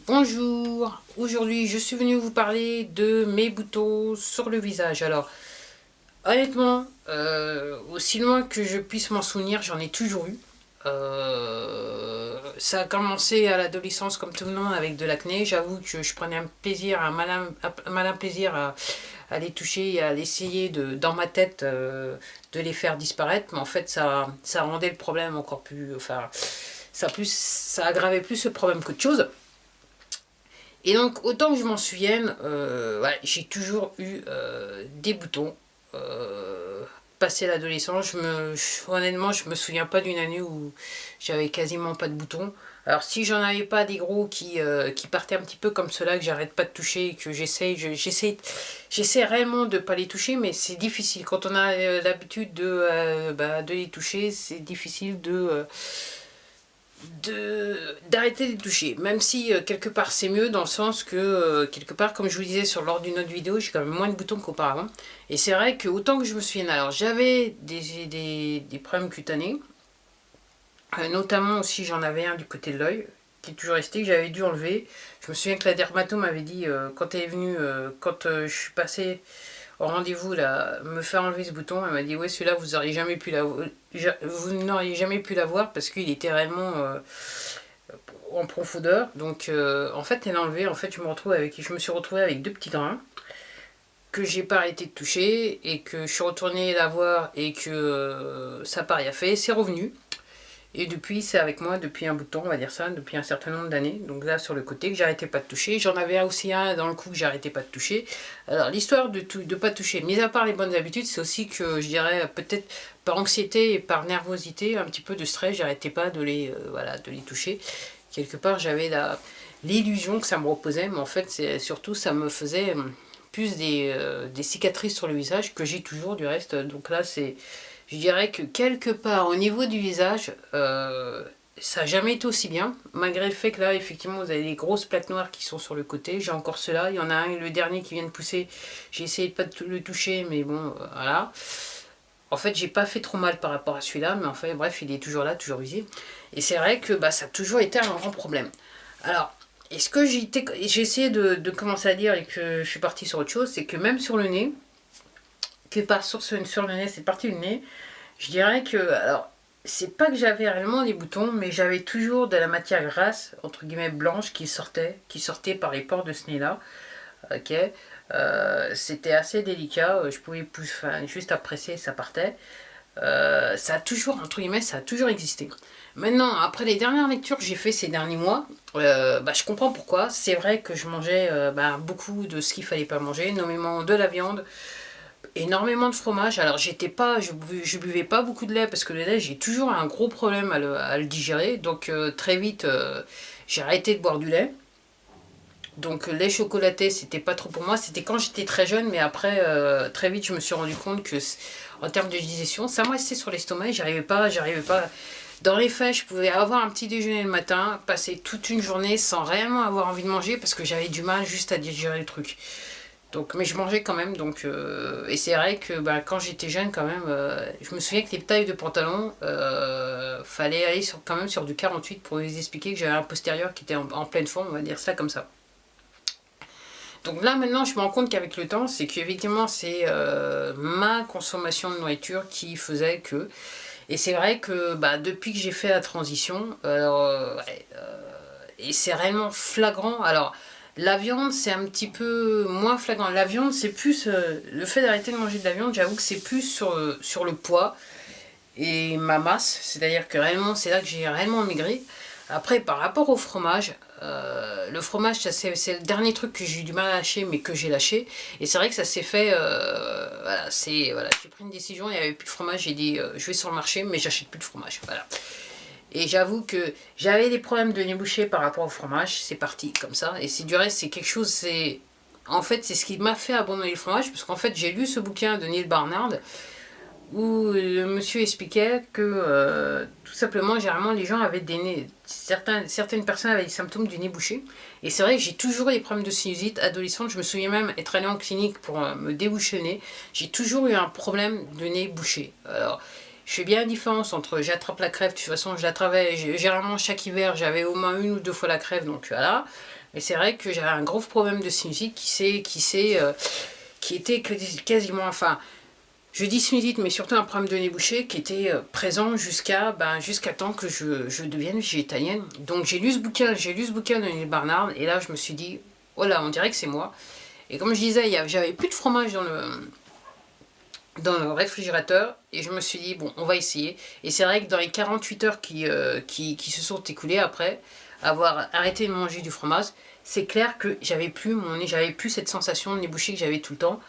Bonjour, aujourd'hui je suis venue vous parler de mes boutons sur le visage. Alors honnêtement, aussi loin que je puisse m'en souvenir, j'en ai toujours eu. Ça a commencé à l'adolescence comme tout le monde avec de l'acné. J'avoue que je prenais un plaisir, un malin plaisir à les toucher et à essayer dans ma tête de les faire disparaître. Mais en fait ça rendait le problème encore plus... Enfin, ça aggravait plus le problème qu'autre chose. Et donc, autant que je m'en souvienne, ouais, j'ai toujours eu des boutons. Passé l'adolescence, honnêtement, je me souviens pas d'une année où j'avais quasiment pas de boutons. Alors, si j'en avais pas des gros qui partaient un petit peu comme ceux-là, que j'arrête pas de toucher, et que j'essaie réellement de pas les toucher, mais c'est difficile. Quand on a l'habitude de les toucher, c'est difficile d'arrêter de les toucher, même si quelque part c'est mieux dans le sens que quelque part, comme je vous disais lors d'une autre vidéo, j'ai quand même moins de boutons qu'auparavant. Et c'est vrai que autant que je me souvienne, alors j'avais des problèmes cutanés, notamment aussi j'en avais un du côté de l'œil qui est toujours resté, que j'avais dû enlever. Je me souviens que la dermato m'avait dit quand elle est venue, quand je suis passé au rendez-vous là, me faire enlever ce bouton, elle m'a dit ouais, celui-là vous n'auriez jamais pu l'avoir parce qu'il était réellement en profondeur. Donc en fait elle a enlevé, en fait je me suis retrouvée avec deux petits grains que j'ai pas arrêté de toucher et que je suis retournée la voir et que ça n'a pas rien fait, c'est revenu. Et depuis, c'est avec moi depuis un bout de temps, on va dire ça, depuis un certain nombre d'années. Donc là, sur le côté, que j'arrêtais pas de toucher. J'en avais aussi un dans le cou que j'arrêtais pas de toucher. Alors, l'histoire de pas toucher, mis à part les bonnes habitudes, c'est aussi que, je dirais, peut-être par anxiété et par nervosité, un petit peu de stress, j'arrêtais pas voilà, de les toucher. Quelque part, j'avais l'illusion que ça me reposait, mais en fait, surtout, ça me faisait plus des cicatrices sur le visage, que j'ai toujours du reste. Donc là, je dirais que quelque part au niveau du visage, ça n'a jamais été aussi bien, malgré le fait que là, effectivement, vous avez des grosses plaques noires qui sont sur le côté. J'ai encore ceux-là. Il y en a un, le dernier qui vient de pousser. J'ai essayé de pas le toucher, mais bon, voilà. En fait, j'ai pas fait trop mal par rapport à celui-là, mais en fait, bref, il est toujours là, toujours visible. Et c'est vrai que bah, ça a toujours été un grand problème. Alors, et ce que j'ai essayé de commencer à dire et que je suis partie sur autre chose, c'est que même sur le nez, que par sur le nez, c'est parti le nez, je dirais que, alors, c'est pas que j'avais réellement des boutons, mais j'avais toujours de la matière grasse, entre guillemets blanche, qui sortait par les pores de ce nez-là. Ok, c'était assez délicat, je pouvais enfin, juste à presser, ça partait. Ça a toujours, entre guillemets, ça a toujours existé. Maintenant, après les dernières lectures que j'ai fait ces derniers mois, bah, je comprends pourquoi. C'est vrai que je mangeais bah, beaucoup de ce qu'il fallait pas manger, énormément de la viande, énormément de fromage. Alors je buvais pas beaucoup de lait parce que le lait, j'ai toujours un gros problème à le digérer. Donc très vite, j'ai arrêté de boire du lait. Donc lait chocolaté, c'était pas trop pour moi. C'était quand j'étais très jeune, mais après, très vite, je me suis rendu compte que en termes de digestion, ça me restait sur l'estomac et j'arrivais pas. Dans les faits, je pouvais avoir un petit déjeuner le matin, passer toute une journée sans réellement avoir envie de manger parce que j'avais du mal juste à digérer le truc. Donc, mais je mangeais quand même. Donc, et c'est vrai que bah, quand j'étais jeune, quand même, je me souviens que les tailles de pantalon, fallait aller quand même sur du 48 pour les expliquer que j'avais un postérieur qui était en pleine forme, on va dire ça comme ça. Donc là maintenant je me rends compte qu'avec le temps, c'est qu'effectivement c'est ma consommation de nourriture qui faisait que... Et c'est vrai que bah, depuis que j'ai fait la transition, ouais, et c'est réellement flagrant. Alors la viande c'est un petit peu moins flagrant. La viande c'est plus... le fait d'arrêter de manger de la viande, j'avoue que c'est plus sur le poids et ma masse. C'est-à-dire que réellement c'est là que j'ai réellement maigri. Après, par rapport au fromage, le fromage, c'est le dernier truc que j'ai eu du mal à lâcher, mais que j'ai lâché. Et c'est vrai que ça s'est fait, voilà, j'ai pris une décision, il n'y avait plus de fromage, j'ai dit, je vais sur le marché, mais j'achète plus de fromage, voilà. Et j'avoue que j'avais des problèmes de nez bouché par rapport au fromage, c'est parti comme ça. Et c'est du reste, c'est quelque chose, en fait, c'est ce qui m'a fait abandonner le fromage, parce qu'en fait, j'ai lu ce bouquin de Neil Barnard, où le monsieur expliquait que tout simplement, généralement, les gens avaient certaines personnes avaient des symptômes du nez bouché. Et c'est vrai que j'ai toujours eu des problèmes de sinusite. Adolescente, je me souviens même être allée en clinique pour me déboucher le nez. J'ai toujours eu un problème de nez bouché. Alors, je fais bien la différence entre j'attrape la crève, de toute façon, je l'attrapais généralement chaque hiver, j'avais au moins une ou deux fois la crève, donc voilà. Et c'est vrai que j'avais un gros problème de sinusite qui était quasiment, enfin, je dis sinusite, mais surtout un problème de nez bouché qui était présent jusqu'à temps que je devienne végétalienne. Donc j'ai lu ce bouquin de Neil Barnard, et là je me suis dit, oh là, on dirait que c'est moi. Et comme je disais, j'avais plus de fromage dans le réfrigérateur, et je me suis dit, bon, on va essayer. Et c'est vrai que dans les 48 heures qui se sont écoulées après avoir arrêté de manger du fromage, c'est clair que j'avais plus cette sensation de nez bouché que j'avais tout le temps,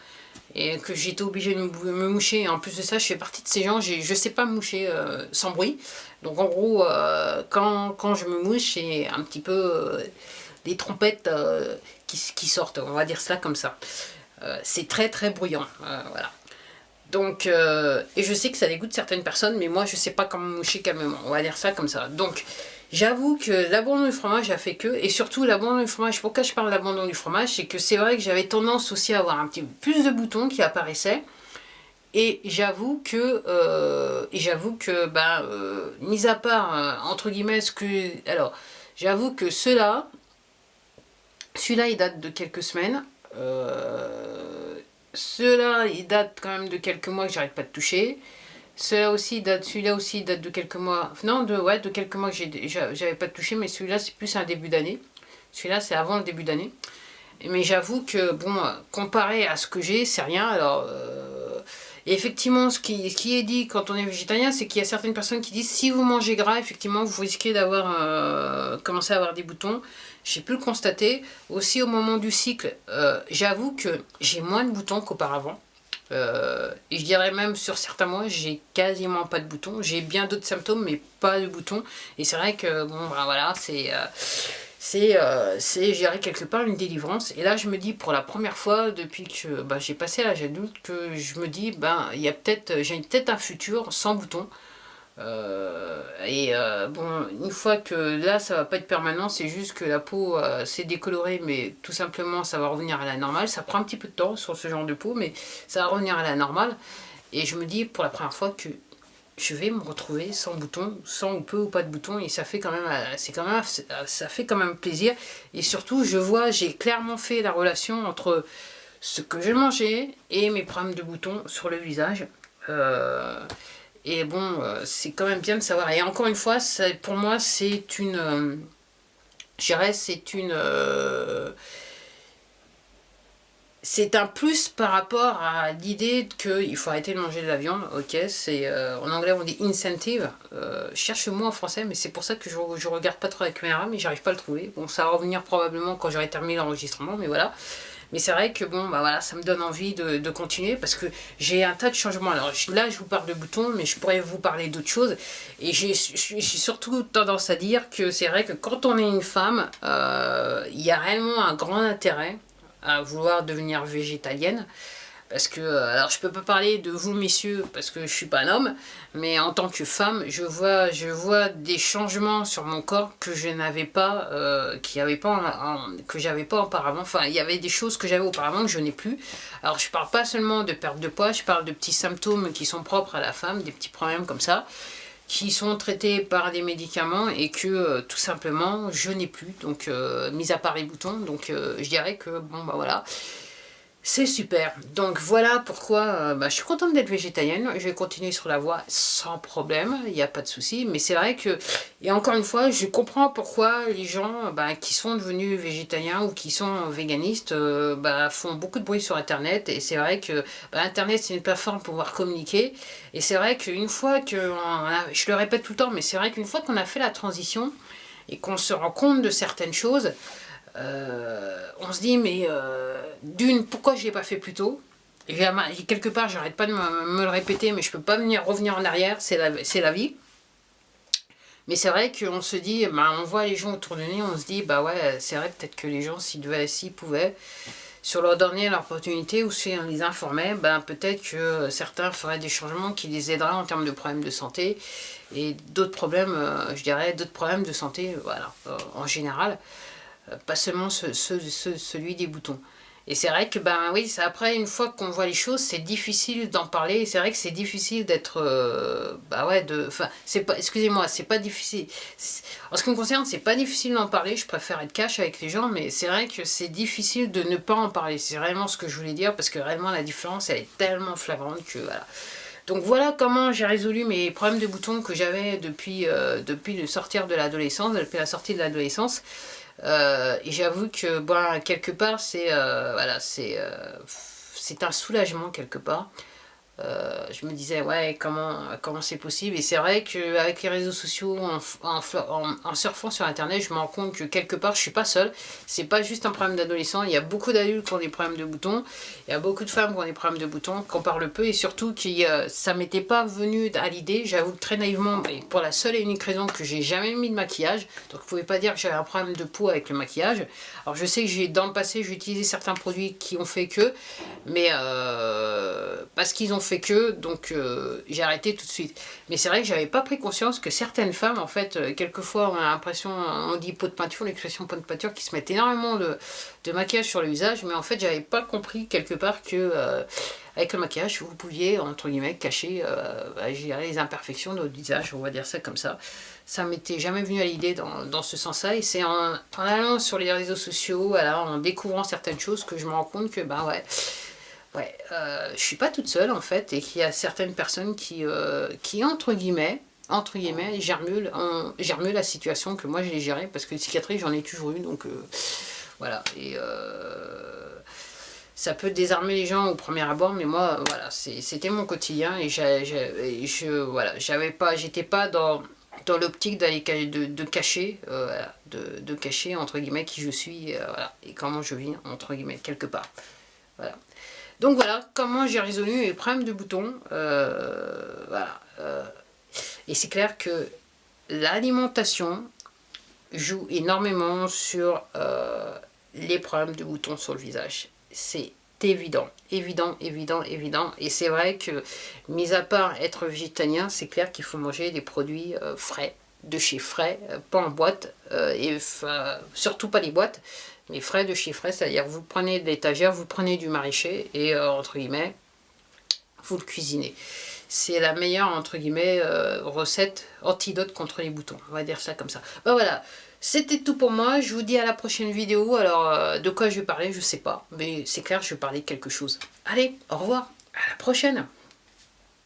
et que j'étais obligée de me moucher. Et en plus de ça, je fais partie de ces gens, je sais pas me moucher sans bruit. Donc en gros, quand je me mouche, c'est un petit peu des trompettes qui sortent, on va dire cela comme ça. C'est très très bruyant, voilà. Donc, et je sais que ça dégoûte certaines personnes, mais moi je sais pas comment me moucher calmement, on va dire ça comme ça. Donc, j'avoue que l'abandon du fromage a fait que, et surtout l'abandon du fromage, pourquoi je parle d'abandon du fromage, c'est que c'est vrai que j'avais tendance aussi à avoir un petit peu plus de boutons qui apparaissaient, et j'avoue que, mis à part, entre guillemets, j'avoue que celui-là, il date de quelques semaines, celui-là, il date quand même de quelques mois que j'arrête pas de toucher. Celui-là aussi date de quelques mois. Non, de quelques mois que j'avais pas touché, mais celui-là, c'est plus un début d'année. Celui-là, c'est avant le début d'année. Mais j'avoue que, bon, comparé à ce que j'ai, c'est rien. Alors, effectivement, ce qui est dit quand on est végétarien, c'est qu'il y a certaines personnes qui disent si vous mangez gras, effectivement, vous risquez d'avoir commencé à avoir des boutons. J'ai pu le constater. Aussi, au moment du cycle, j'avoue que j'ai moins de boutons qu'auparavant. Et je dirais même sur certains mois, j'ai quasiment pas de boutons. J'ai bien d'autres symptômes, mais pas de boutons. Et c'est vrai que, bon, ben voilà, je dirais quelque part une délivrance. Et là, je me dis pour la première fois depuis que j'ai passé l'âge adulte, que je me dis, j'ai peut-être un futur sans boutons. Bon, une fois que là ça va pas être permanent, c'est juste que la peau s'est décolorée, mais tout simplement ça va revenir à la normale. Ça prend un petit peu de temps sur ce genre de peau, mais ça va revenir à la normale. Et je me dis pour la première fois que je vais me retrouver sans boutons, sans ou peu ou pas de boutons, et ça fait quand même, ça fait quand même plaisir. Et surtout, j'ai clairement fait la relation entre ce que je mangeais et mes problèmes de boutons sur le visage. Et bon, c'est quand même bien de savoir. Et encore une fois, pour moi, c'est une... je dirais, c'est un plus par rapport à l'idée qu'il faut arrêter de manger de la viande. Ok, en anglais on dit incentive. Je cherche le mot en français, mais c'est pour ça que je regarde pas trop la caméra, mais j'arrive pas à le trouver. Bon, ça va revenir probablement quand j'aurai terminé l'enregistrement, mais voilà. Mais c'est vrai que bon, voilà, ça me donne envie de continuer parce que j'ai un tas de changements. Alors là, je vous parle de boutons, mais je pourrais vous parler d'autres choses. Et j'ai surtout tendance à dire que c'est vrai que quand on est une femme, il y a réellement un grand intérêt à vouloir devenir végétalienne. Parce que, alors je peux pas parler de vous messieurs parce que je suis pas un homme, mais en tant que femme, je vois des changements sur mon corps que je n'avais pas, que j'avais pas auparavant. Enfin, il y avait des choses que j'avais auparavant que je n'ai plus. Alors je parle pas seulement de perte de poids, je parle de petits symptômes qui sont propres à la femme, des petits problèmes comme ça, qui sont traités par des médicaments et que tout simplement je n'ai plus. Donc, mis à part les boutons, donc je dirais que bon voilà. C'est super. Donc voilà pourquoi je suis contente d'être végétalienne. Je vais continuer sur la voie sans problème, il n'y a pas de souci. Mais c'est vrai que, et encore une fois, je comprends pourquoi les gens qui sont devenus végétaliens ou qui sont véganistes font beaucoup de bruit sur Internet. Et c'est vrai que Internet, c'est une plateforme pour pouvoir communiquer. Et c'est vrai qu'une fois je le répète tout le temps, mais c'est vrai qu'une fois qu'on a fait la transition et qu'on se rend compte de certaines choses, on se dit mais pourquoi je l'ai pas fait plus tôt, et quelque part j'arrête pas de me le répéter, mais je peux pas revenir en arrière, c'est la vie. Mais c'est vrai qu'on se dit, on voit les gens autour de nous, on se dit ouais, c'est vrai, peut-être que les gens s'ils pouvaient sur leur donner l'opportunité, ou si on les informait, peut-être que certains feraient des changements qui les aideraient en termes de problèmes de santé et d'autres problèmes, d'autres problèmes de santé, voilà, en général. Pas seulement celui des boutons. Et c'est vrai que, ben oui, après, une fois qu'on voit les choses, c'est difficile d'en parler. Et c'est vrai que c'est difficile d'être... bah ouais, enfin, c'est pas... Excusez-moi, c'est pas difficile. En ce qui me concerne, c'est pas difficile d'en parler. Je préfère être cash avec les gens, mais c'est vrai que c'est difficile de ne pas en parler. C'est vraiment ce que je voulais dire, parce que réellement, la différence, elle est tellement flagrante que, voilà. Donc voilà comment j'ai résolu mes problèmes de boutons que j'avais depuis le sortir de l'adolescence, depuis la sortie de l'adolescence. Et j'avoue que bon, quelque part c'est voilà, c'est un soulagement quelque part. Je me disais ouais comment c'est possible, et c'est vrai qu'avec les réseaux sociaux, en surfant sur internet, je me rends compte que quelque part je suis pas seule. C'est pas juste un problème d'adolescent, il y a beaucoup d'adultes qui ont des problèmes de boutons, il y a beaucoup de femmes qui ont des problèmes de boutons, qu'on parle peu, et surtout ça m'était pas venu à l'idée, j'avoue très naïvement, mais pour la seule et unique raison que j'ai jamais mis de maquillage. Donc vous pouvez pas dire que j'avais un problème de peau avec le maquillage. Alors je sais que dans le passé j'ai utilisé certains produits qui ont fait que, mais parce qu'ils ont fait que, donc j'ai arrêté tout de suite. Mais c'est vrai que j'avais pas pris conscience que certaines femmes, en fait, quelquefois on a l'impression, on dit pot de peinture, l'expression pot de peinture, qui se mettent énormément de maquillage sur le visage, mais en fait j'avais pas compris quelque part que avec le maquillage vous pouviez entre guillemets cacher les imperfections de votre visage, on va dire ça comme ça. Ça m'était jamais venu à l'idée dans ce sens-là, et c'est en allant sur les réseaux sociaux, voilà, en découvrant certaines choses, que je me rends compte que bah ouais, je suis pas toute seule en fait, et qu'il y a certaines personnes qui entre guillemets, germulent la situation que moi j'ai gérée, parce que les cicatrices j'en ai toujours eu, donc voilà, et ça peut désarmer les gens au premier abord, mais moi voilà, c'était mon quotidien, et voilà, j'étais pas dans l'optique d'aller de cacher, voilà, de cacher entre guillemets qui je suis, voilà, et comment je vis entre guillemets quelque part, voilà. Donc voilà comment j'ai résolu mes problèmes de boutons. Voilà. Et c'est clair que l'alimentation joue énormément sur les problèmes de boutons sur le visage. C'est évident, évident, évident, évident. Et c'est vrai que, mis à part être végétalien, c'est clair qu'il faut manger des produits frais, de chez Frais, pas en boîte, et surtout pas les boîtes, mais frais de chez Frais, c'est-à-dire vous prenez de l'étagère, vous prenez du maraîcher, et entre guillemets, vous le cuisinez. C'est la meilleure, entre guillemets, recette antidote contre les boutons, on va dire ça comme ça. Ben voilà, c'était tout pour moi, je vous dis à la prochaine vidéo. Alors de quoi je vais parler, je sais pas, mais c'est clair, je vais parler de quelque chose. Allez, au revoir, à la prochaine.